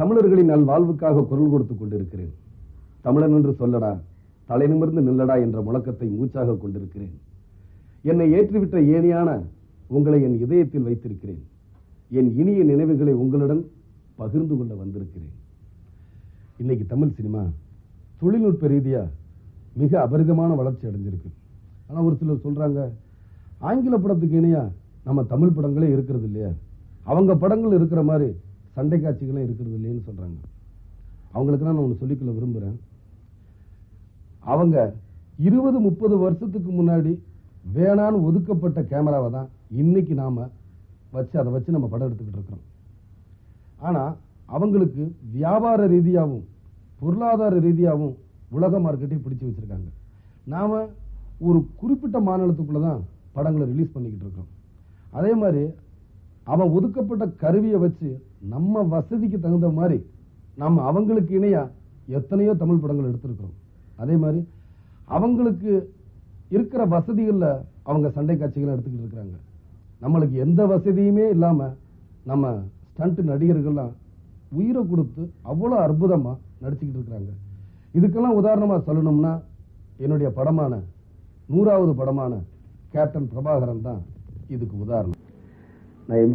தமிழர்களின் நல்வாழ்வுக்காக குரல் கொடுத்துக் கொண்டிருக்கிறேன். தமிழன் என்று சொல்லடா, தலை நிமிர்ந்து நில்லடா என்ற முழக்கத்தை மூச்சாக கொண்டிருக்கிறேன். என்னை ஏற்றிவிட்ட ஏனியான உங்களை என் இதயத்தில் வைத்திருக்கிறேன். என் இனிய நினைவுகளை உங்களுடன் பகிர்ந்து கொள்ள வந்திருக்கிறேன். இன்னைக்கு தமிழ் சினிமா தொழில்நுட்ப ரீதியா மிக அபரிதமான வளர்ச்சி அடைஞ்சிருக்கு. ஆனால் ஒரு சிலர் சொல்றாங்க, ஆங்கில படத்துக்கு இணையா நம்ம தமிழ் படங்களே இருக்கிறது இல்லையா, அவங்க படங்கள் இருக்கிற மாதிரி சண்டை காட்சிகளே இருக்கிறது இல்லைன்னு சொல்றாங்க. அவங்களுக்குலாம் நான் ஒன்று சொல்லிக்கொள்ள விரும்புகிறேன். அவங்க 20-30 வருஷத்துக்கு முன்னாடி வேணான்னு ஒதுக்கப்பட்ட கேமராவை தான் இன்னைக்கு நாம அதை வச்சு நம்ம படம் எடுத்துக்கிட்டு இருக்கிறோம். ஆனா அவங்களுக்கு வியாபார ரீதியாகவும் பொருளாதார ரீதியாகவும் உலக மார்க்கெட்டை பிடிச்சு வச்சிருக்காங்க. நாம ஒரு குறிப்பிட்ட மாநிலத்துக்குள்ளதான் படங்களை ரிலீஸ் பண்ணிக்கிட்டு இருக்கோம். அதே மாதிரி அவன் ஒதுக்கப்பட்ட கருவியை வச்சு நம்ம வசதிக்கு தகுந்த மாதிரி நம்ம அவங்களுக்கு இணையா எத்தனையோ தமிழ் படங்கள் எடுத்திருக்கிறோம். அதே மாதிரி அவங்களுக்கு இருக்கிற வசதிகள்ல அவங்க சண்டை காட்சிகளை எடுத்துக்கிட்டு இருக்கிறாங்க. நம்மளுக்கு எந்த வசதியுமே இல்லாம நம்ம ஸ்டண்ட் நடிகர்கள்லாம் உயிரை கொடுத்து அவ்வளவு அற்புதமா நடிச்சுக்கிட்டு இருக்கிறாங்க. இதுக்கெல்லாம் உதாரணமா சொல்லணும்னா என்னுடைய படமான 100வது படமான கேப்டன் பிரபாகரன் தான் இதுக்கு உதாரணம். நான்